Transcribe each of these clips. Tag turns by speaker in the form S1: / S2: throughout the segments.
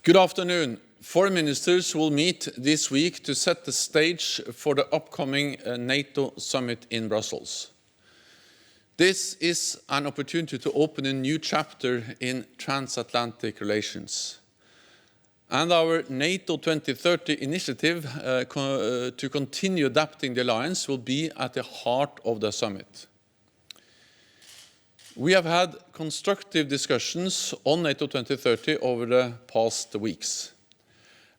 S1: Good afternoon. Foreign ministers will meet this week to set the stage for the upcoming NATO summit in Brussels. This is an opportunity to open a new chapter in transatlantic relations. And our NATO 2030 initiative to continue adapting the alliance will be at the heart of the summit. We have had constructive discussions on NATO 2030 over the past weeks,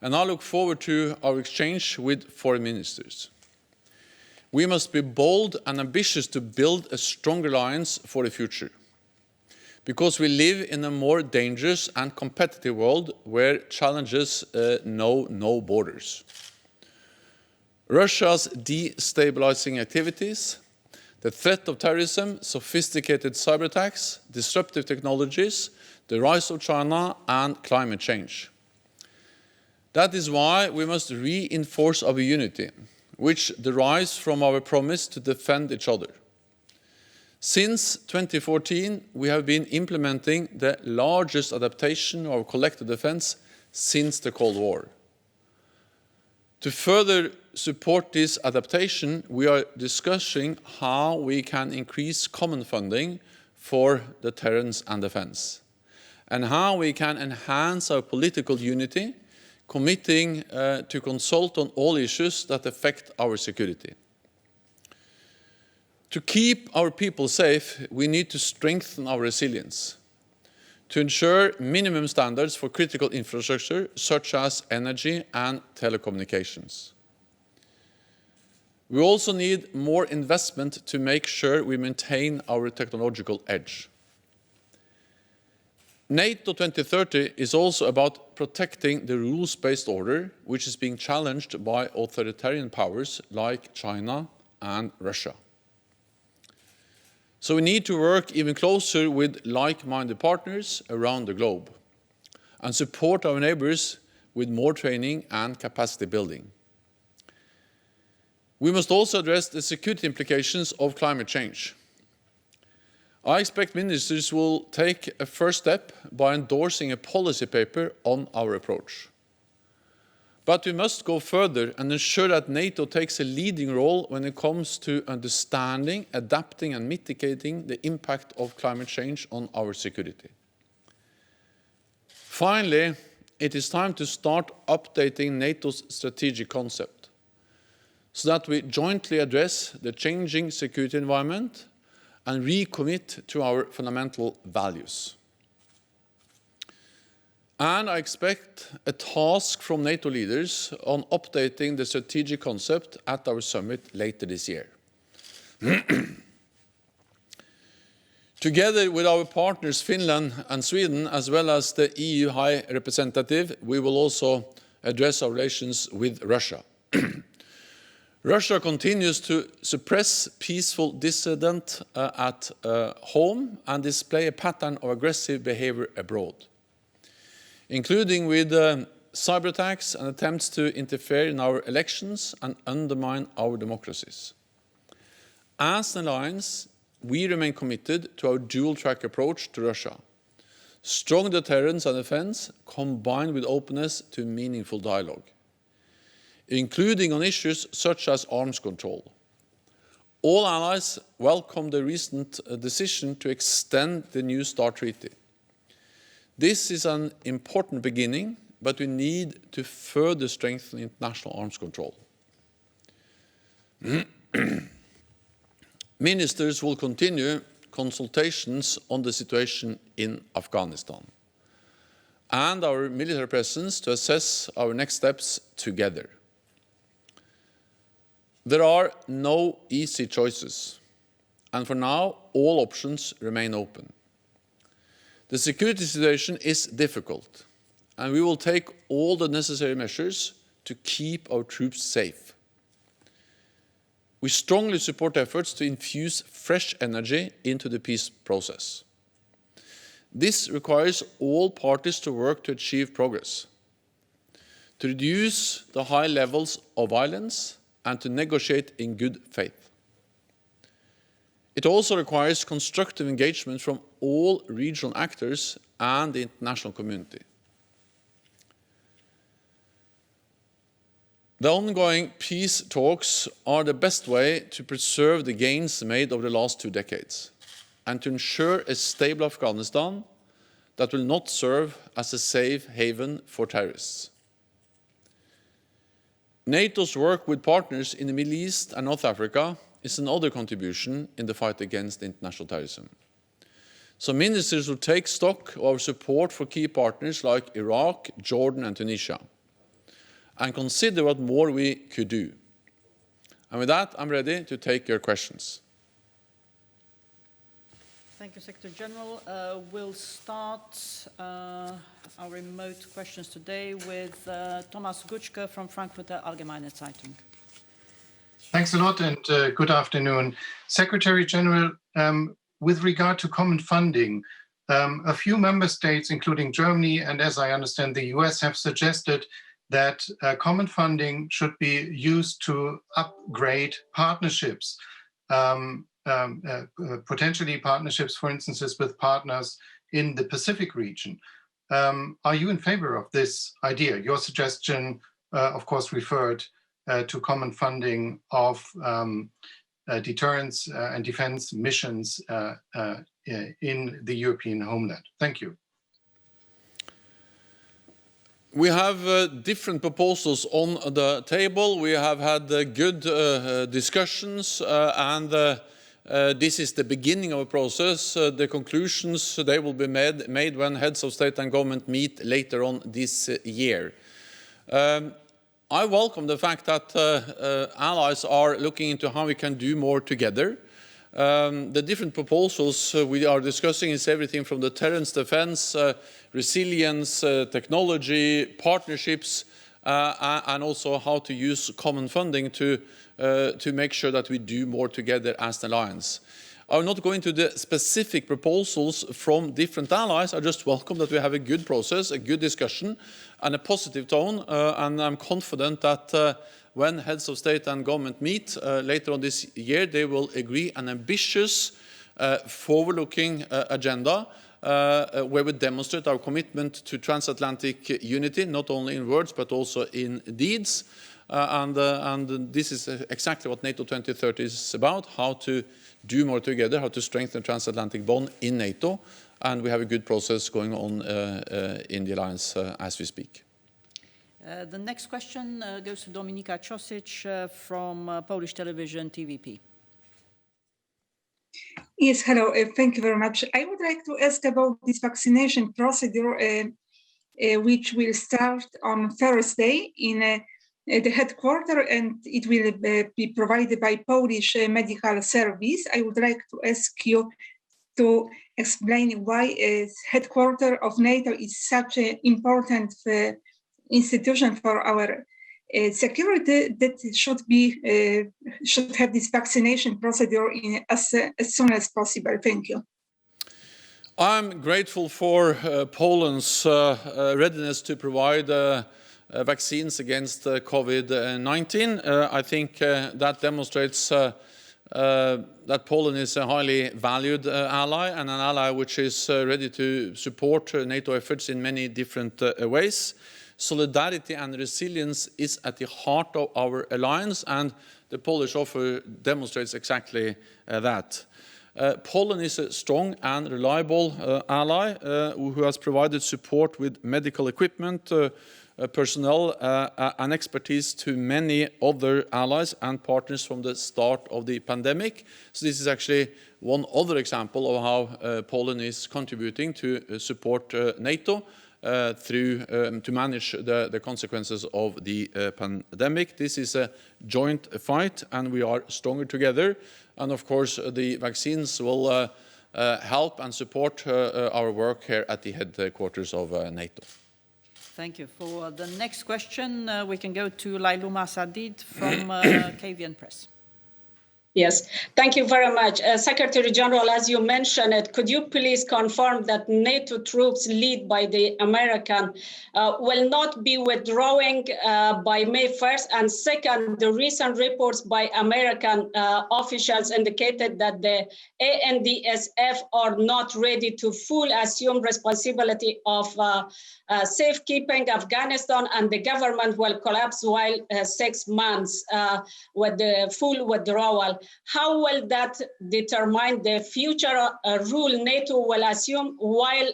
S1: and I look forward to our exchange with foreign ministers. We must be bold and ambitious to build a strong alliance for the future, because we live in a more dangerous and competitive world where challenges know no borders. Russia's destabilizing activities, the threat of terrorism, sophisticated cyber attacks, disruptive technologies, the rise of China, and climate change. That is why we must reinforce our unity, which derives from our promise to defend each other. Since 2014, we have been implementing the largest adaptation of our collective defense since the Cold War. To further support this adaptation, we are discussing how we can increase common funding for deterrence and defense, and how we can enhance our political unity, committing to consult on all issues that affect our security. To keep our people safe, we need to strengthen our resilience, to ensure minimum standards for critical infrastructure such as energy and telecommunications. We also need more investment to make sure we maintain our technological edge. NATO 2030 is also about protecting the rules-based order, which is being challenged by authoritarian powers like China and Russia. So we need to work even closer with like-minded partners around the globe and support our neighbors with more training and capacity building. We must also address the security implications of climate change. I expect ministers will take a first step by endorsing a policy paper on our approach. But we must go further and ensure that NATO takes a leading role when it comes to understanding, adapting and mitigating the impact of climate change on our security. Finally, it is time to start updating NATO's strategic concept so that we jointly address the changing security environment and recommit to our fundamental values. And I expect a task from NATO leaders on updating the strategic concept at our summit later this year. Together with our partners Finland and Sweden, as well as the EU High Representative, we will also address our relations with Russia. Russia continues to suppress peaceful dissidents at home and display a pattern of aggressive behavior abroad, including with cyber attacks and attempts to interfere in our elections and undermine our democracies. As an alliance, we remain committed to our dual-track approach to Russia: strong deterrence and defense combined with openness to meaningful dialogue, including on issues such as arms control. All allies welcome the recent decision to extend the New START Treaty. This is an important beginning, but we need to further strengthen international arms control. Ministers will continue consultations on the situation in Afghanistan and our military presence to assess our next steps together. There are no easy choices, and for now, all options remain open. The security situation is difficult, and we will take all the necessary measures to keep our troops safe. We strongly support efforts to infuse fresh energy into the peace process. This requires all parties to work to achieve progress, to reduce the high levels of violence, and to negotiate in good faith. It also requires constructive engagement from all regional actors and the international community. The ongoing peace talks are the best way to preserve the gains made over the last 2 decades and to ensure a stable Afghanistan that will not serve as a safe haven for terrorists. NATO's work with partners in the Middle East and North Africa is another contribution in the fight against international terrorism. So ministers will take stock of our support for key partners like Iraq, Jordan and Tunisia, and consider what more we could do. And with that, I'm ready to take your questions.
S2: Thank you, Secretary General. We'll start our remote questions today with Thomas Gutschke from Frankfurter Allgemeine Zeitung.
S3: Thanks a lot and good afternoon. Secretary General, with regard to common funding, a few member states, including Germany and as I understand the US, have suggested that common funding should be used to upgrade partnerships, potentially partnerships, for instance, with partners in the Pacific region. Are you in favor of this idea? Your suggestion, of course, referred to common funding of deterrence and defense missions in the European homeland. Thank you.
S1: We have different proposals on the table. We have had good discussions and this is the beginning of a process. The conclusions, they will be made when heads of state and government meet later on this year. I welcome the fact that allies are looking into how we can do more together. The different proposals we are discussing is everything from deterrence, defense, resilience, technology, partnerships, and also how to use common funding to make sure that we do more together as an alliance. I will not go into the specific proposals from different allies. I just welcome that we have a good process, a good discussion, and a positive tone. And I'm confident that when heads of state and government meet later on this year, they will agree an ambitious, forward-looking agenda where we demonstrate our commitment to transatlantic unity, not only in words but also in deeds. And this is exactly what NATO 2030 is about, how to do more together, how to strengthen transatlantic bond in NATO. And we have a good process going on in the alliance as we speak.
S2: The next question goes to Dominika from Polish television TVP.
S4: Yes, hello. Thank you very much. I would like to ask about this vaccination procedure, which will start on Thursday in the headquarters, and it will be provided by Polish Medical Service. I would like to ask you to explain why headquarters of NATO is such an important institution for our security that should have this vaccination procedure as soon as possible. Thank you.
S1: I'm grateful for Poland's readiness to provide vaccines against COVID-19. I think that demonstrates that Poland is a highly valued ally and an ally which is ready to support NATO efforts in many different ways. Solidarity and resilience is at the heart of our alliance, and the Polish offer demonstrates exactly that. Poland is a strong and reliable ally who has provided support with medical equipment, personnel and expertise to many other allies and partners from the start of the pandemic. So this is actually one other example of how Poland is contributing to support NATO to manage the consequences of the pandemic. This is a joint fight and we are stronger together. And of course, the vaccines will help and support our work here at the headquarters of NATO.
S2: Thank you. For the next question, we can go to LAILUMA SADID from KETEVAN Press.
S5: Yes, thank you very much. Secretary General, as you mentioned it, could you please confirm that NATO troops led by the American will not be withdrawing by May 1st? And second, the recent reports by American officials indicated that the ANDSF are not ready to fully assume responsibility of safekeeping Afghanistan, and the government will collapse while 6 months with the full withdrawal. How will that determine the future rule NATO will assume while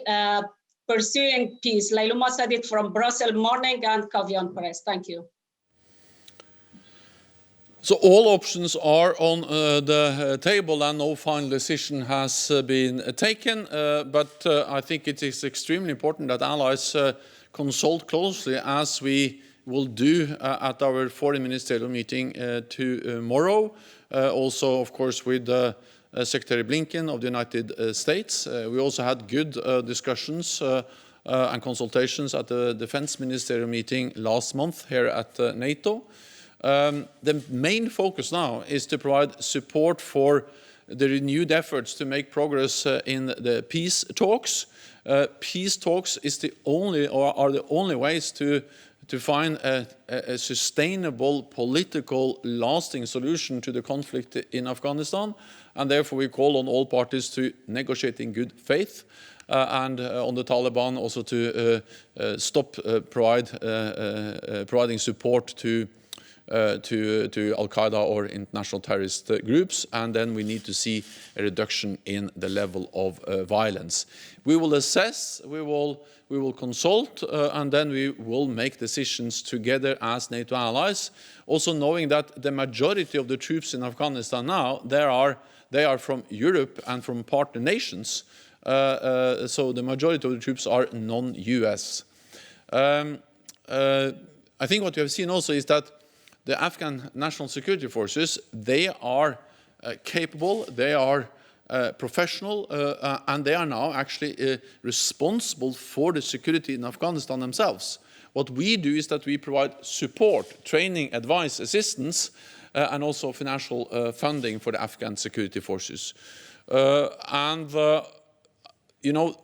S5: pursuing peace? LAILUMA SADID from Brussels Morning and Kavian Press. Thank you.
S1: So all options are on the table and no final decision has been taken, but I think it is extremely important that allies consult closely, as we will do at our foreign ministerial meeting tomorrow. Also, of course, with Secretary Blinken of the United States. We also had good discussions and consultations at the defense ministerial meeting last month here at NATO. The main focus now is to provide support for the renewed efforts to make progress in the peace talks. Peace talks is the only, or are the only ways to find a sustainable, political, lasting solution to the conflict in Afghanistan, and therefore we call on all parties to negotiate in good faith, and on the Taliban also to stop providing support to Al-Qaeda or international terrorist groups, and then we need to see a reduction in the level of violence. We will assess, we will consult, and then we will make decisions together as NATO allies, also knowing that the majority of the troops in Afghanistan now, they are from Europe and from partner nations, so the majority of the troops are non-US. I think what we have seen also is that the Afghan National Security Forces, they are capable, they are professional, and they are now actually responsible for the security in Afghanistan themselves. What we do is that we provide support, training, advice, assistance, and also financial funding for the Afghan security forces. You know,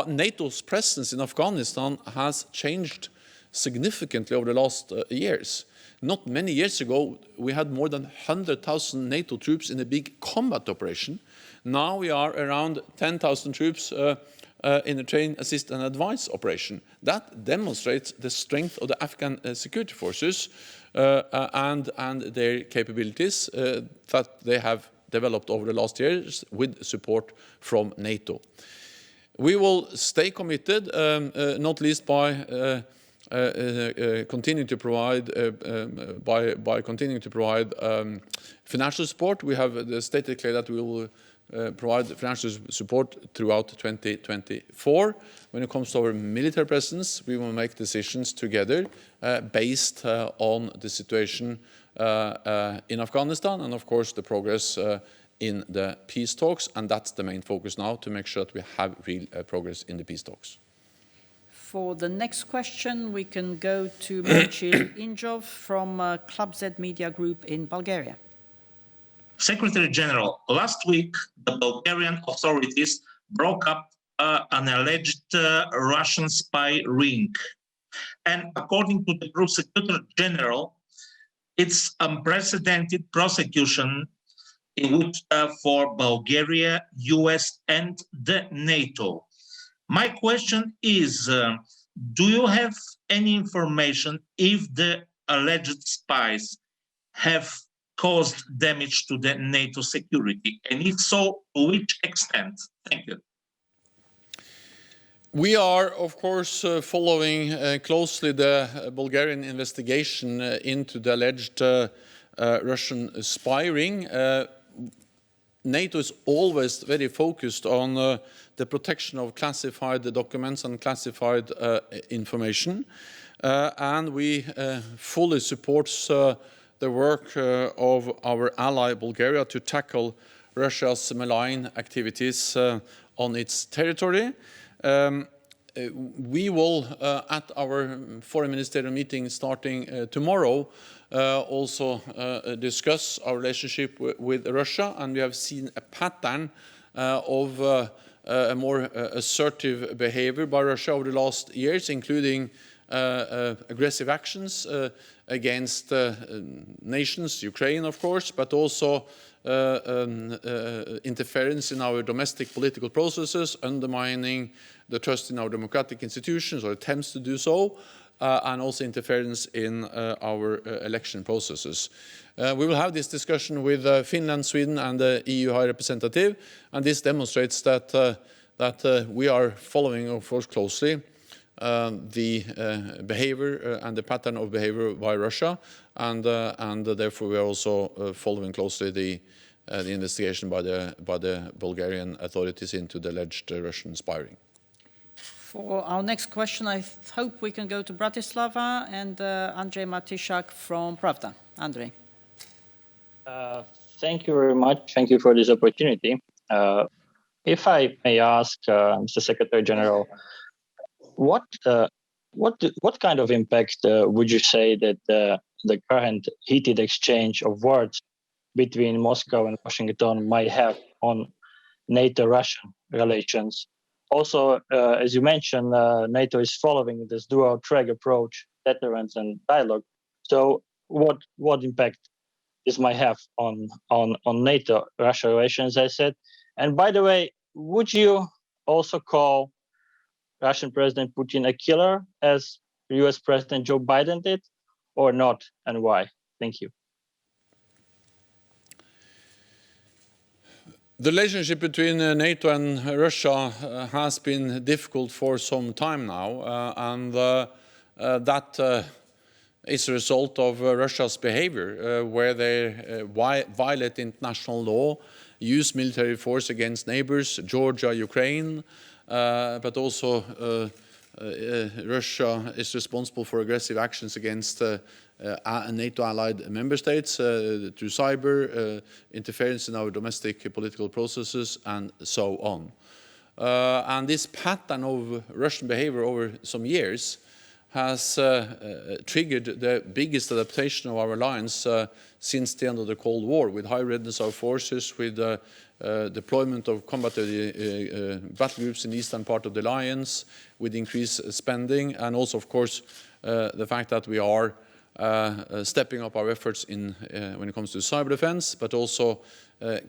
S1: NATO's presence in Afghanistan has changed significantly over the last years. Not many years ago, we had more than 100,000 NATO troops in a big combat operation. Now we are around 10,000 troops in a train, assist and advise operation. That demonstrates the strength of the Afghan security forces and their capabilities that they have developed over the last years with support from NATO. We will stay committed, not least by continuing to provide financial support. We have stated clearly that we will provide financial support throughout 2024. When it comes to our military presence, we will make decisions together based on the situation in Afghanistan and, of course, the progress in the peace talks. And that's the main focus now, to make sure that we have real progress in the peace talks.
S2: For the next question, we can go to Momchil Injov from Club Z Media Group in Bulgaria.
S6: Secretary General, last week, the Bulgarian authorities broke up an alleged Russian spy ring. And according to the Group Secretary General, it's unprecedented prosecution in which for Bulgaria, US, and the NATO. My question is, do you have any information if the alleged spies have caused damage to the NATO security? And if so, to which extent? Thank you.
S1: We are, of course, following closely the Bulgarian investigation into the alleged Russian spy ring. NATO is always very focused on the protection of classified documents and classified information. And we fully support the work of our ally Bulgaria to tackle Russia's malign activities on its territory. We will, at our foreign ministerial meeting starting tomorrow, also discuss our relationship with Russia, and we have seen a pattern of a more assertive behavior by Russia over the last years, including aggressive actions against nations, Ukraine, of course, but also interference in our domestic political processes, undermining the trust in our democratic institutions or attempts to do so, and also interference in our election processes. We will have this discussion with Finland, Sweden, and the EU High Representative, and this demonstrates that we are following, of course, closely the behavior and the pattern of behavior by Russia, and therefore we are also following closely the investigation by the Bulgarian authorities into the alleged Russian spying.
S2: For our next question, I hope we can go to Bratislava and Andrzej Matysiak from Pravda. Andrzej.
S7: Thank you very much. Thank you for this opportunity. If I may ask, Mr. Secretary General, what kind of impact would you say that the current heated exchange of words between Moscow and Washington might have on NATO-Russian relations? Also, as you mentioned, NATO is following this dual-track approach, deterrence and dialogue. So what impact this might have on NATO-Russia relations, I said? And by the way, would you also call Russian President Putin a killer, as US President Joe Biden did, or not, and why? Thank you.
S1: The relationship between NATO and Russia has been difficult for some time now, and that is a result of Russia's behavior, where they violate international law, use military force against neighbors, Georgia, Ukraine, but also Russia is responsible for aggressive actions against NATO-allied member states through cyber, interference in our domestic political processes, and so on. And this pattern of Russian behavior over some years has triggered the biggest adaptation of our alliance since the end of the Cold War, with high readiness of forces, with deployment of combat battle groups in the eastern part of the alliance, with increased spending, and also, of course, the fact that we are stepping up our efforts when it comes to cyber defense, but also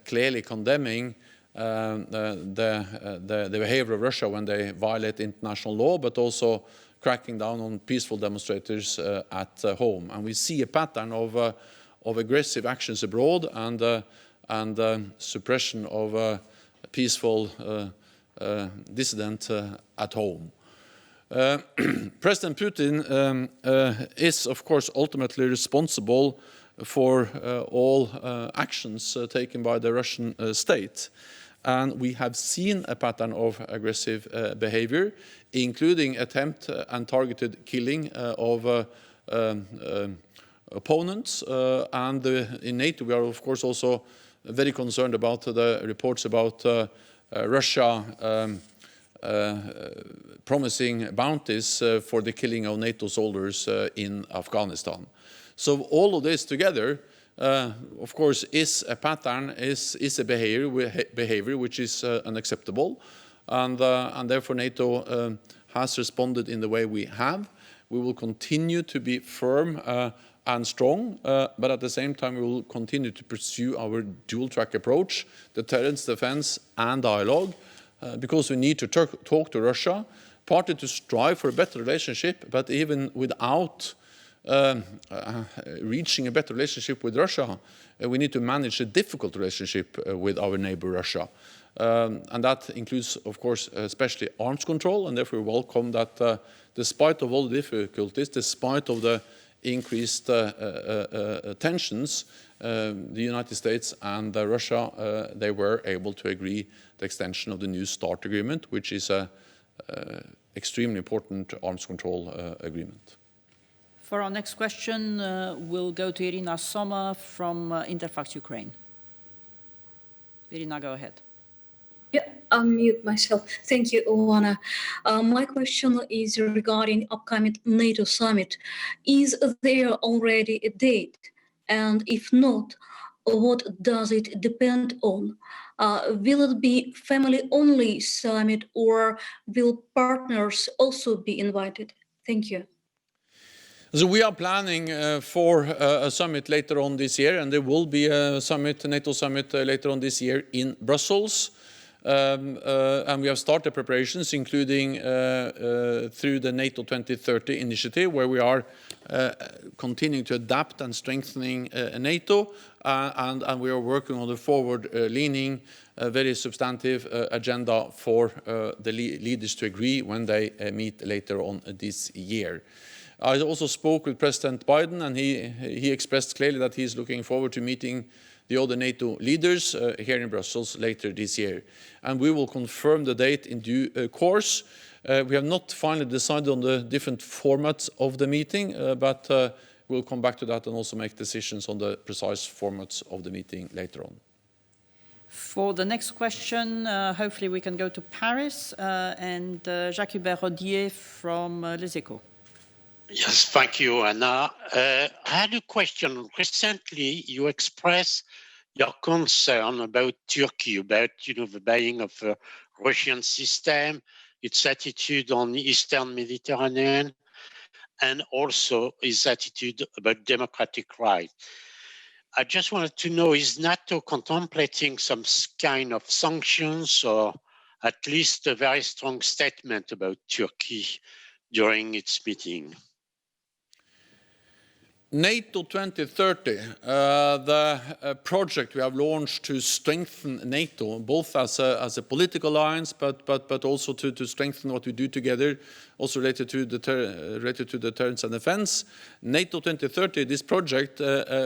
S1: clearly condemning the behavior of Russia when they violate international law, but also cracking down on peaceful demonstrators at home. And we see a pattern of aggressive actions abroad and suppression of peaceful dissident at home. President Putin is, of course, ultimately responsible for all actions taken by the Russian state. And we have seen a pattern of aggressive behavior, including attempt and targeted killing of opponents. And in NATO, we are, of course, also very concerned about the reports about Russia promising bounties for the killing of NATO soldiers in Afghanistan. So all of this together, of course, is a pattern, is a behavior which is unacceptable, and therefore NATO has responded in the way we have. We will continue to be firm and strong, but at the same time we will continue to pursue our dual-track approach, deterrence, defense, and dialogue, because we need to talk to Russia, partly to strive for a better relationship, but even without reaching a better relationship with Russia, we need to manage a difficult relationship with our neighbor Russia. And that includes, of course, especially arms control, and therefore we welcome that despite of all the difficulties, despite of the increased tensions, the United States and Russia, they were able to agree the extension of the New START agreement, which is an extremely important arms control agreement.
S2: For our next question, we'll go to Irina Soma from Interfax Ukraine. Irina, go ahead.
S8: Yeah, unmute myself. Thank you, OANA. My question is regarding upcoming NATO summit. Is there already a date? And if not, what does it depend on? Will it be family-only summit, or will partners also be invited? Thank you.
S1: So we are planning for a summit later on this year, and there will be a summit, a NATO summit later on this year in Brussels. And we have started preparations, including through the NATO 2030 initiative, where we are continuing to adapt and strengthening NATO, and we are working on the forward-leaning, very substantive agenda for the leaders to agree when they meet later on this year. I also spoke with President Biden, and he expressed clearly that he is looking forward to meeting the other NATO leaders here in Brussels later this year. And we will confirm the date in due course. We have not finally decided on the different formats of the meeting, but we'll come back to that and also make decisions on the precise formats of the meeting later on.
S2: For the next question, hopefully we can go to Paris and Jacques-HUBERT-RODIER from Les Echos.
S9: Yes, thank you, Anna. I had a question. Recently, you expressed your concern about Turkey, about the buying of a Russian system, its attitude on the Eastern Mediterranean, and also its attitude about democratic rights. I just wanted to know, is NATO contemplating some kind of sanctions or at least a very strong statement about Turkey during its meeting?
S1: NATO 2030, the project we have launched to strengthen NATO, both as a political alliance, but also to strengthen what we do together, also related to deterrence and defense. NATO 2030, this project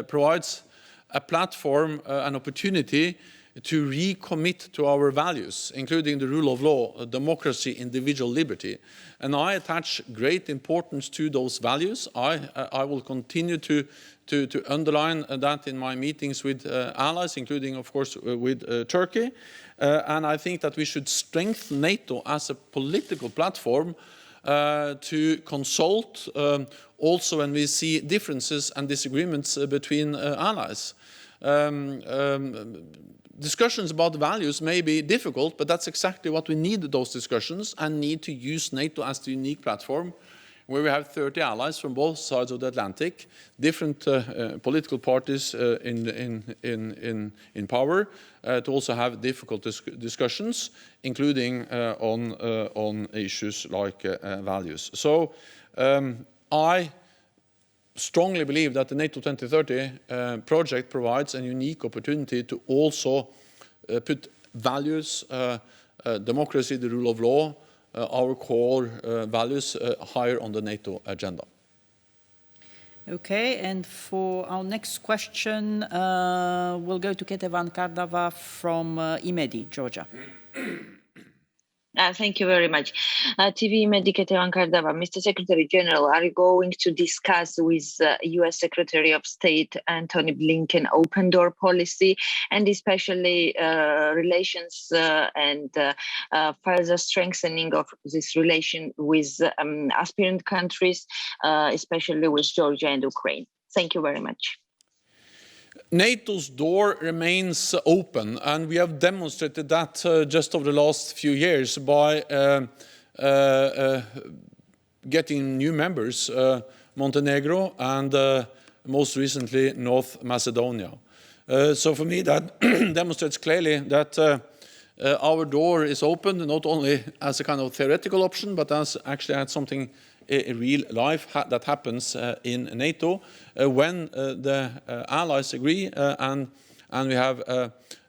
S1: provides a platform, an opportunity to recommit to our values, including the rule of law, democracy, individual liberty. And I attach great importance to those values. I will continue to underline that in my meetings with allies, including, of course, with Turkey. And I think that we should strengthen NATO as a political platform to consult, also when we see differences and disagreements between allies. Discussions about values may be difficult, but that's exactly what we need, those discussions, and need to use NATO as the unique platform where we have 30 allies from both sides of the Atlantic, different political parties in power, to also have difficult discussions, including on issues like values. So I strongly believe that the NATO 2030 project provides a unique opportunity to also put values, democracy, the rule of law, our core values higher on the NATO agenda.
S2: Okay, and for our next question, we'll go to KETEVAN KARDAVA from IMEDI, Georgia.
S10: Thank you very much. TV IMEDI KETEVAN KARDAVA. Mr. Secretary General, are you going to discuss with U.S. Secretary of State Antony Blinken open door policy, and especially relations and further strengthening of this relation with aspirant countries, especially with Georgia and Ukraine? Thank you very much.
S1: NATO's door remains open, and we have demonstrated that just over the last few years by getting new members, Montenegro and most recently North Macedonia. So for me that demonstrates clearly that our door is open, not only as a kind of theoretical option, but as actually as something in real life that happens in NATO when the allies agree and we have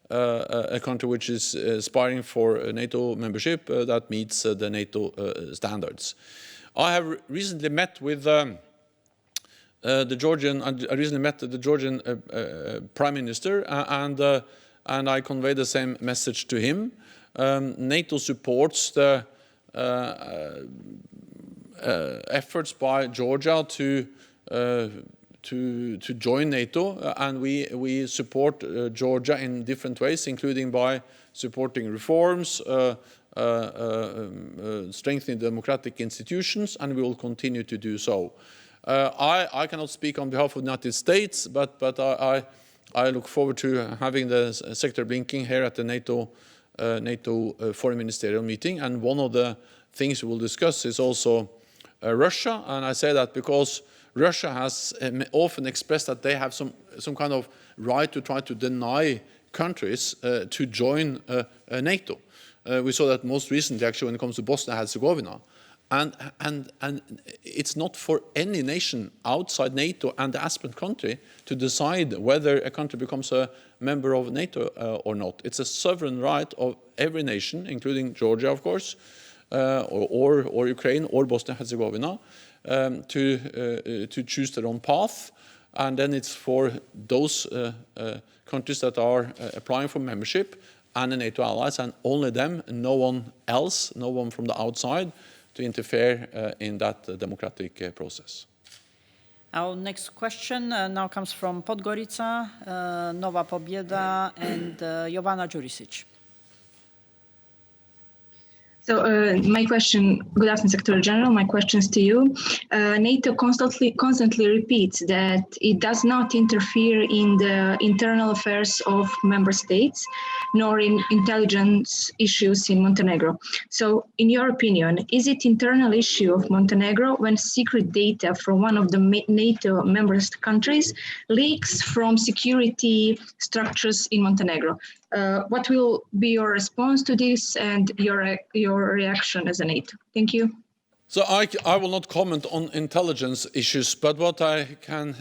S1: a country which is aspiring for NATO membership that meets the NATO standards. I have recently met with the Georgian Prime Minister and I conveyed the same message to him. NATO supports the efforts by Georgia to join NATO, and we support Georgia in different ways, including by supporting reforms, strengthening democratic institutions, and we will continue to do so. I cannot speak on behalf of the United States, but I look forward to having the Secretary Blinken here at the NATO Foreign Ministerial meeting, and one of the things we will discuss is also Russia, and I say that because Russia has often expressed that they have some kind of right to try to deny countries to join NATO. We saw that most recently, actually, when it comes to Bosnia and Herzegovina. And it's not for any nation outside NATO and the aspirant country to decide whether a country becomes a member of NATO or not. It's a sovereign right of every nation, including Georgia, of course, or Ukraine or Bosnia and Herzegovina, to choose their own path. And then it's for those countries that are applying for membership and the NATO allies, and only them, no one else, no one from the outside, to interfere in that democratic process.
S2: Our next question now comes from Podgorica, Nova Pobieda, and Jovana Jurisic.
S11: So my question, good afternoon, Secretary General, my question is to you. NATO constantly repeats that it does not interfere in the internal affairs of member states, nor in intelligence issues in Montenegro. So in your opinion, is it internal issue of Montenegro when secret data from one of the NATO member countries leaks from security structures in Montenegro? What will be your response to this and your reaction as a NATO? Thank you.
S1: So I will not comment on intelligence issues, but what I can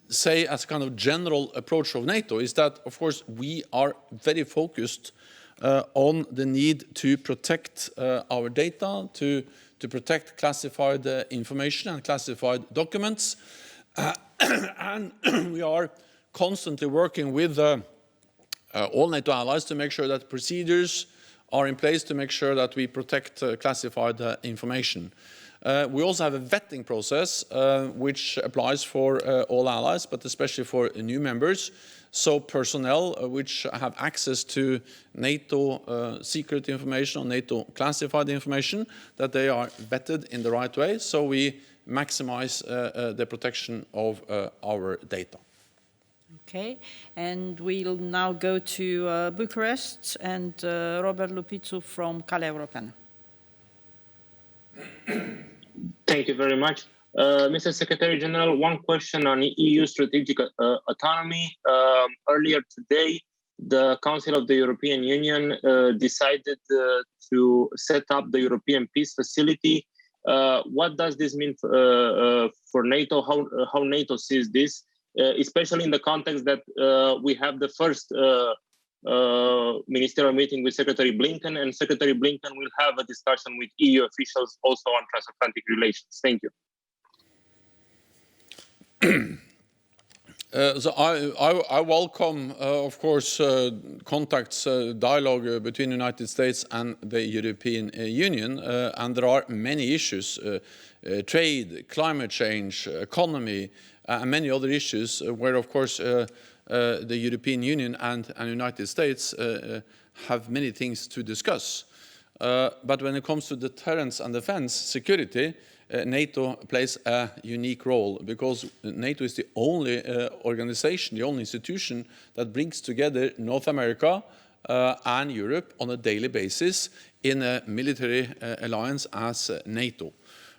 S1: say as a kind of general approach of NATO is that, of course, we are very focused on the need to protect our data, to protect classified information and classified documents. And we are constantly working with all NATO allies to make sure that procedures are in place to make sure that we protect classified information. We also have a vetting process which applies for all allies, but especially for new members. So personnel which have access to NATO secret information or NATO classified information, that they are vetted in the right way, so we maximize the protection of our data.
S2: Okay, and we'll now go to Bucharest and Robert Lupițu from Calea Europeană.
S12: Thank you very much. Mr. Secretary General, one question on EU strategic autonomy. Earlier today, the Council of the European Union decided to set up the European Peace Facility. What does this mean for NATO? How NATO sees this? Especially in the context that we have the first ministerial meeting with Secretary Blinken, and Secretary Blinken will have a discussion with EU officials also on transatlantic relations. Thank you.
S1: So I welcome, of course, contacts, dialogue between the United States and the European Union, and there are many issues, trade, climate change, economy, and many other issues where, of course, the European Union and the United States have many things to discuss. But when it comes to deterrence and defense, security, NATO plays a unique role because NATO is the only organization, the only institution that brings together North America and Europe on a daily basis in a military alliance as NATO.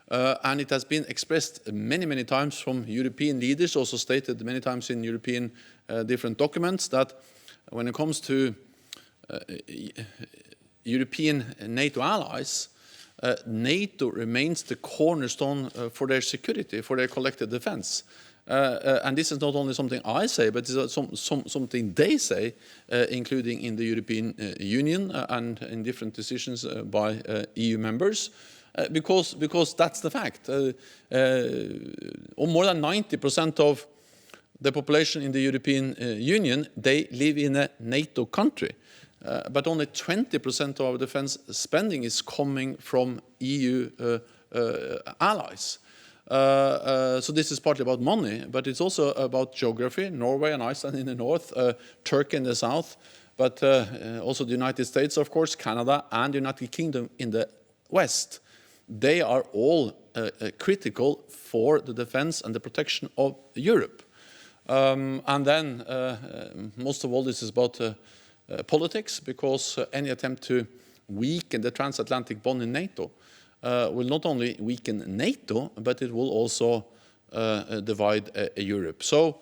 S1: And it has been expressed many, many times from European leaders, also stated many times in European different documents, that when it comes to European NATO allies, NATO remains the cornerstone for their security, for their collective defense. And this is not only something I say, but it's something they say, including in the European Union and in different decisions by EU members. Because that's the fact. More than 90% of the population in the European Union, they live in a NATO country. But only 20% of our defense spending is coming from EU allies. So this is partly about money, but it's also about geography. Norway and Iceland in the north, Turkey in the south, but also the United States, of course, Canada and the United Kingdom in the west. They are all critical for the defense and the protection of Europe. And then, most of all, this is about politics, because any attempt to weaken the transatlantic bond in NATO will not only weaken NATO, but it will also divide Europe. So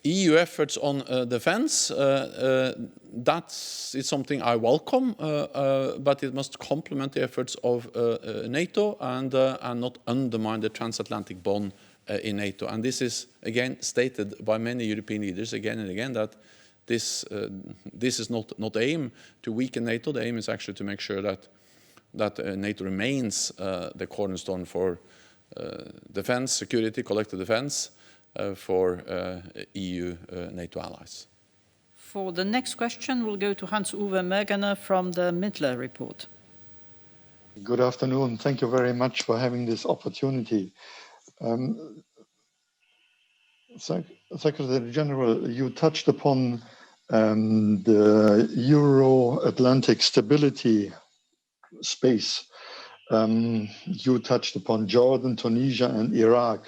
S1: EU efforts on defense, that is something I welcome, but it must complement the efforts of NATO and not undermine the transatlantic bond in NATO. And this is, again, stated by many European leaders again and again, that this is not the aim to weaken NATO. The aim is actually to make sure that NATO remains the cornerstone for defense, security, collective defense for EU NATO allies.
S2: For the next question, we'll go to Hans-Uwe Mergener from the Midler report.
S13: Good afternoon. Thank you very much for having this opportunity. Secretary General, you touched upon the Euro-Atlantic stability space. You touched upon Jordan, Tunisia, and Iraq.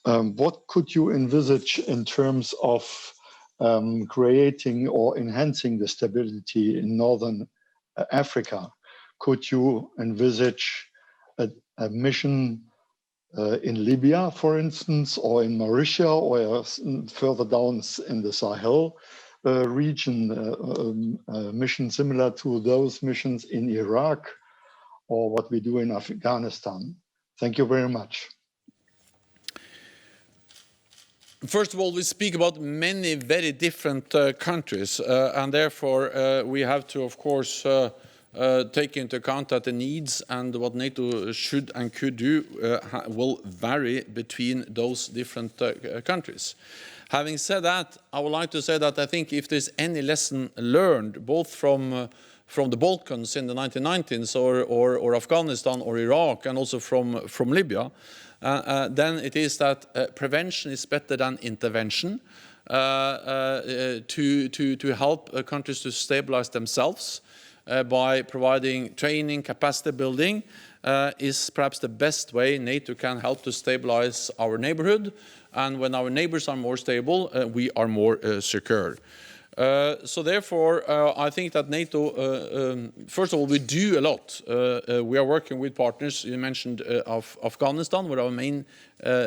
S13: What could you envisage in terms of creating or enhancing the stability in Northern Africa? Could you envisage a mission in Libya, for instance, or in Mauritius, or further down in the Sahel region, a mission similar to those missions in Iraq, or what we do in Afghanistan? Thank you very much.
S1: First of all, we speak about many very different countries, and therefore we have to, of course, take into account that the needs and what NATO should and could do will vary between those different countries. Having said that, I would like to say that I think if there's any lesson learned, both from the Balkans in the 1990s or Afghanistan or Iraq, and also from Libya, then it is that prevention is better than intervention to help countries to stabilize themselves by providing training, capacity building, is perhaps the best way NATO can help to stabilize our neighborhood. And when our neighbors are more stable, we are more secure. So therefore, I think that NATO, first of all, we do a lot. We are working with partners. You mentioned Afghanistan, where our main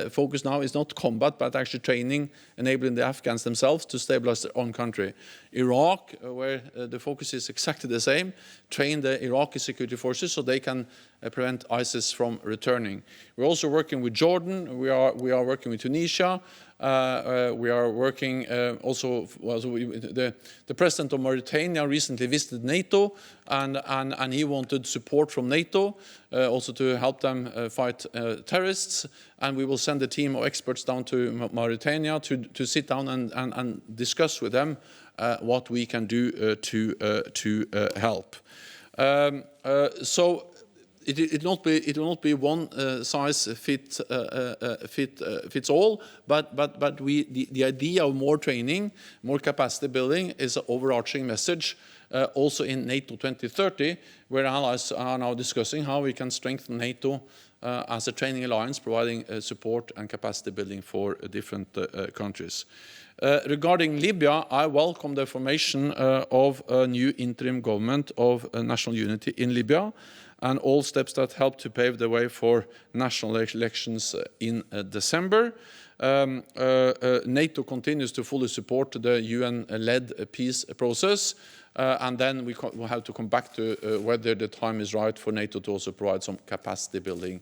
S1: focus now is not combat, but actually training, enabling the Afghans themselves to stabilize their own country. Iraq, where the focus is exactly the same, train the Iraqi security forces so they can prevent ISIS from returning. We're also working with Jordan. We are working with Tunisia. We are working also, the president of Mauritania recently visited NATO, and he wanted support from NATO also to help them fight terrorists. And we will send a team of experts down to Mauritania to sit down and discuss with them what we can do to help. So it will not be one size fits all, but the idea of more training, more capacity building is an overarching message also in NATO 2030, where allies are now discussing how we can strengthen NATO as a training alliance, providing support and capacity building for different countries. Regarding Libya, I welcome the formation of a new interim government of national unity in Libya, and all steps that help to pave the way for national elections in December. NATO continues to fully support the UN-led peace process, and then we have to come back to whether the time is right for NATO to also provide some capacity building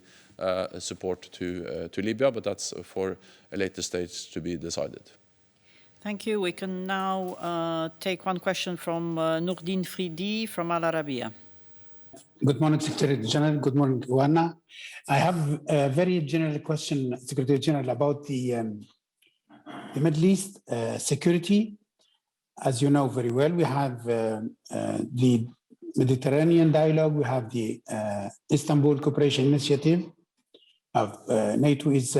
S1: support to Libya, but that's for a later stage to be decided.
S2: Thank you. We can now take one question from NOUREDDINE FRIDHI from Al Arabiya.
S14: Good morning, Secretary General. Good morning, OANA. I have a very general question, Secretary General, about the Middle East security. As you know very well, we have the Mediterranean dialogue. We have the Istanbul Cooperation Initiative. NATO is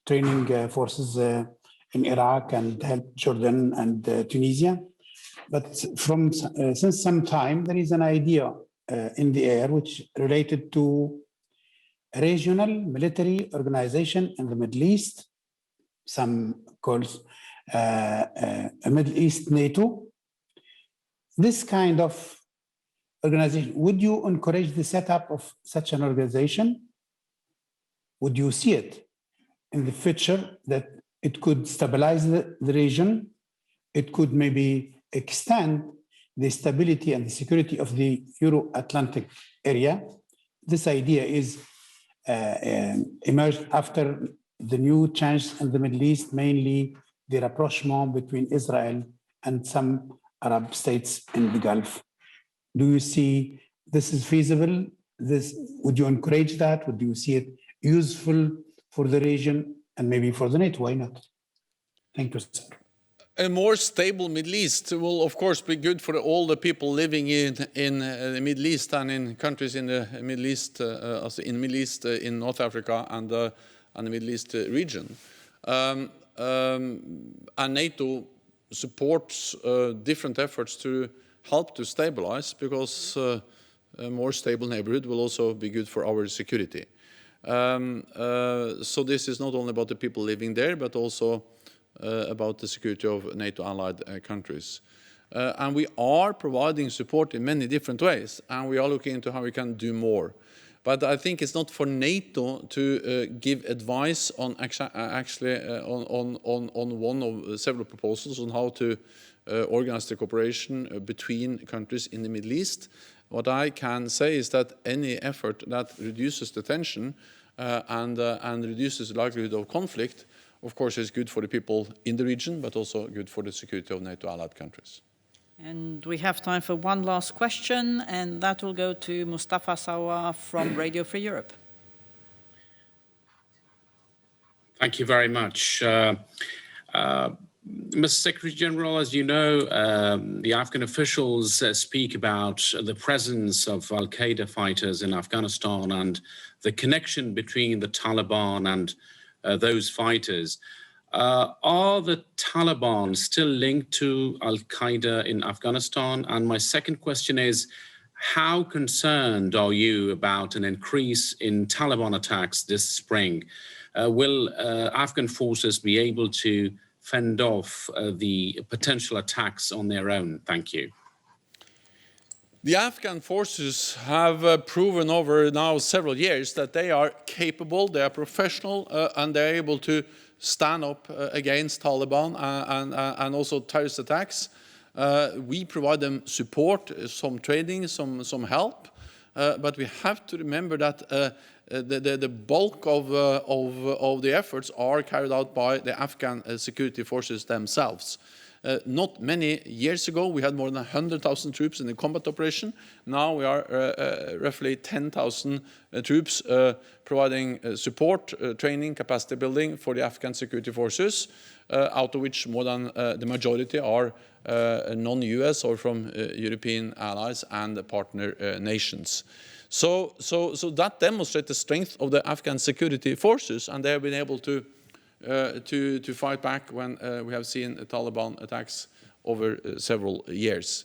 S14: training forces in Iraq and help Jordan and Tunisia. But since some time, there is an idea in the air which related to a regional military organization in the Middle East, some calls a Middle East NATO. This kind of organization. Would you encourage the setup of such an organization? Would you see it in the future that it could stabilize the region? It could maybe extend the stability and the security of the Euro-Atlantic area. This idea is emerged after the new change in the Middle East, mainly the rapprochement between Israel and some Arab states in the Gulf. Do you see this is feasible? Would you encourage that? Would you see it useful for the region and maybe for the NATO? Why not? Thank you, sir.
S1: A more stable Middle East will, of course, be good for all the people living in the Middle East and in countries in the Middle East, in North Africa and the Middle East region. And NATO supports different efforts to help to stabilize, because a more stable neighborhood will also be good for our security. So this is not only about the people living there, but also about the security of NATO allied countries. And we are providing support in many different ways, and we are looking into how we can do more. But I think it's not for NATO to give advice on on one of several proposals on how to organize the cooperation between countries in the Middle East. What I can say is that any effort that reduces the tension and reduces the likelihood of conflict, of course, is good for the people in the region, but also good for the security of NATO allied countries.
S2: And we have time for one last question, and that will go to Mustafa Sawa from Radio Free Europe.
S15: Thank you very much. Mr. Secretary General, as you know, the Afghan officials speak about the presence of Al-Qaeda fighters in Afghanistan and the connection between the Taliban and those fighters. Are the Taliban still linked to Al-Qaeda in Afghanistan? And my second question is, how concerned are you about an increase in Taliban attacks this spring? Will Afghan forces be able to fend off the potential attacks on their own? Thank you.
S1: The Afghan forces have proven over now several years that they are capable, they are professional, and they're able to stand up against Taliban and also terrorist attacks. We provide them support, some training, some help, but we have to remember that the bulk of the efforts are carried out by the Afghan security forces themselves. Not many years ago, we had more than 100,000 troops in the combat operation. Now we are roughly 10,000 troops providing support, training, capacity building for the Afghan security forces, out of which more than the majority are non-US or from European allies and partner nations. So that demonstrates the strength of the Afghan security forces, and they have been able to fight back when we have seen Taliban attacks over several years.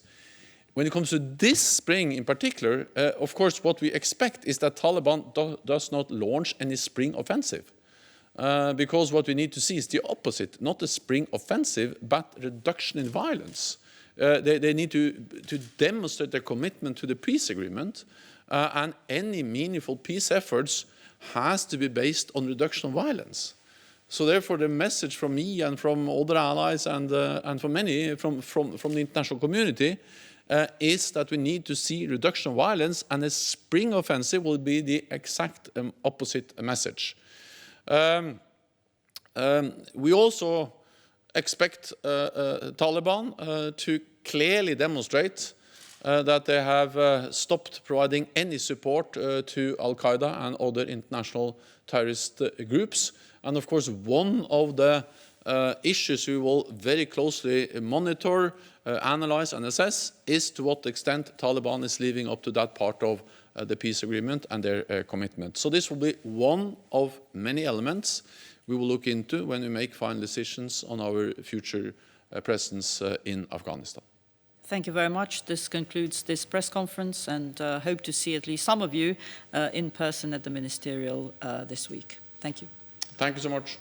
S1: When it comes to this spring in particular, of course, what we expect is that Taliban does not launch any spring offensive. Because what we need to see is the opposite, not a spring offensive, but reduction in violence. They need to demonstrate their commitment to the peace agreement, and any meaningful peace efforts has to be based on reduction of violence. So therefore, the message from me and from other allies and from many from the international community is that we need to see reduction of violence, and a spring offensive will be the exact opposite message. We also expect Taliban to clearly demonstrate that they have stopped providing any support to Al-Qaeda and other international terrorist groups. And of course, one of the issues we will very closely monitor, analyze and assess is to what extent Taliban is living up to that part of the peace agreement and their commitment. So this will be one of many elements we will look into when we make final decisions on our future presence in Afghanistan.
S2: Thank you very much. This concludes this press conference, and hope to see at least some of you in person at the ministerial this week. Thank you.
S1: Thank you so much.